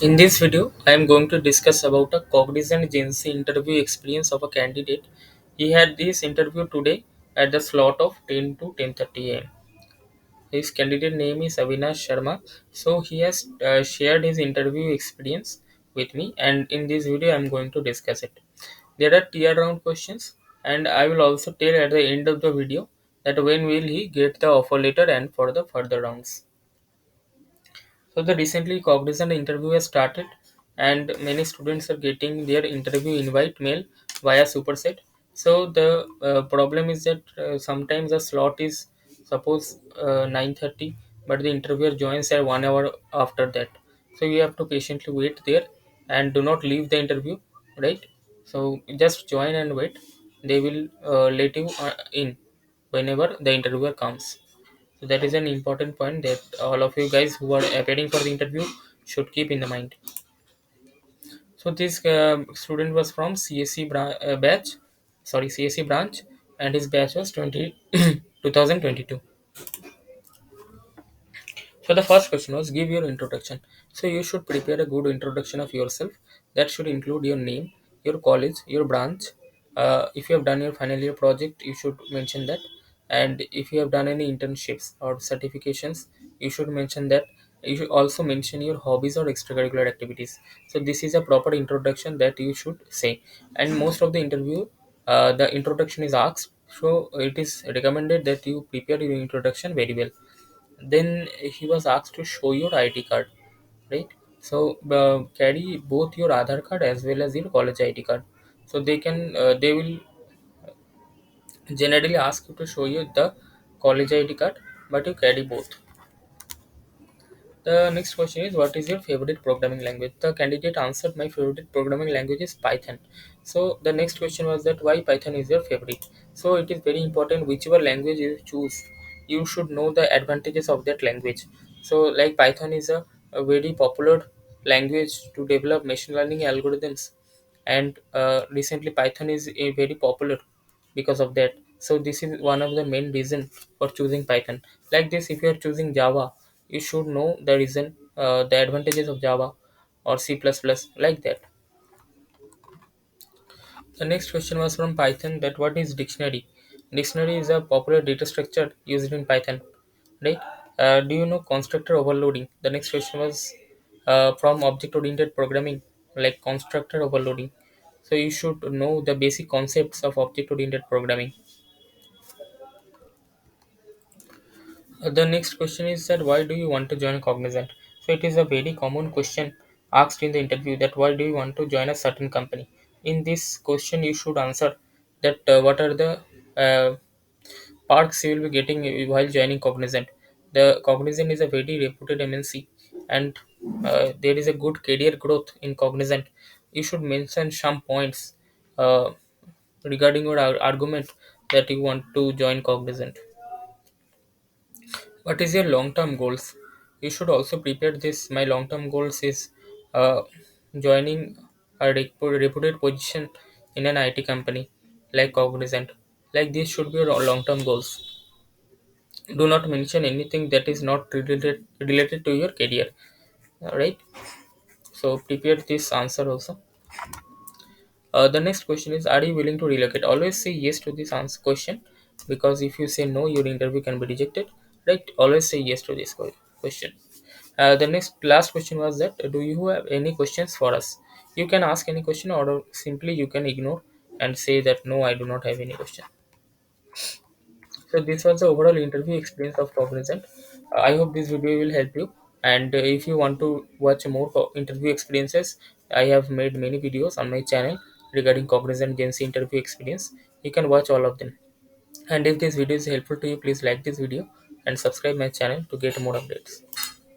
In this video, I am going to discuss about a Cognizant Genc interview experience of a candidate. He had this interview today at the slot of 10 to 10:30 a.m. His candidate name is Avinash Sharma. So he has shared his interview experience with me, and in this video, I am going to discuss it. There are tier round questions, and I will also tell at the end of the video that when will he get the offer letter and for the further rounds. So the recently Cognizant interview has started, and many students are getting their interview invite mail via Superset. So the problem is that sometimes the slot is suppose 9:30, but the interviewer joins at 1 hour after that. So you have to patiently wait there and do not leave the interview, right? So just join and wait. They will let you in whenever the interviewer comes. So that is an important point that all of you guys who are appearing for the interview should keep in the mind. So this student was from batch, sorry CSC branch, and his batch was 2022. So the first question was give your introduction. So you should prepare a good introduction of yourself that should include your name, your college, your branch. If you have done your final year project, you should mention that. And if you have done any internships or certifications, you should mention that. You should also mention your hobbies or extracurricular activities. So this is a proper introduction that you should say. And most of the interview, the introduction is asked. So it is recommended that you prepare your introduction very well. Then he was asked to show your ID card, right? So carry both your Aadhaar card as well as your college ID card. So they will generally ask you to show you the college ID card, but you carry both. The next question is what is your favorite programming language? The candidate answered my favorite programming language is Python. So the next question was that why Python is your favorite? So it is very important whichever language you choose, you should know the advantages of that language. So like Python is a very popular language to develop machine learning algorithms, and recently Python is very popular because of that. So this is one of the main reason for choosing Python. Like this, if you are choosing Java, you should know the reason, the advantages of Java or C++, like that. The next question was from Python that what is dictionary? Dictionary is a popular data structure used in Python, right? Do you know constructor overloading? The next question was from object oriented programming, like constructor overloading. So you should know the basic concepts of object oriented programming. The next question is that why do you want to join Cognizant? So it is a very common question asked in the interview that why do you want to join a certain company? In this question, you should answer that what are the uh, perks you will be getting while joining Cognizant. The Cognizant is a very reputed MNC, and there is a good career growth in Cognizant. You should mention some points uh, regarding your argument that you want to join Cognizant. What is your long-term goals? You should also prepare this. My long-term goals is uh, joining a reputed position in an IT company like Cognizant. Like this should be your long-term goals. Do not mention anything that is not related to your career. Alright. So prepare this answer also. The next question is are you willing to relocate? Always say yes to this answer question, because if you say no, your interview can be rejected. Right? Always say yes to this question. The next last question was that do you have any questions for us? You can ask any question or simply you can ignore and say that no, I do not have any question. So this was the overall interview experience of Cognizant. I hope this video will help you. And if you want to watch more interview experiences, I have made many videos on my channel regarding Cognizant Genc interview experience. You can watch all of them. And if this video is helpful to you, please like this video and subscribe my channel to get more updates.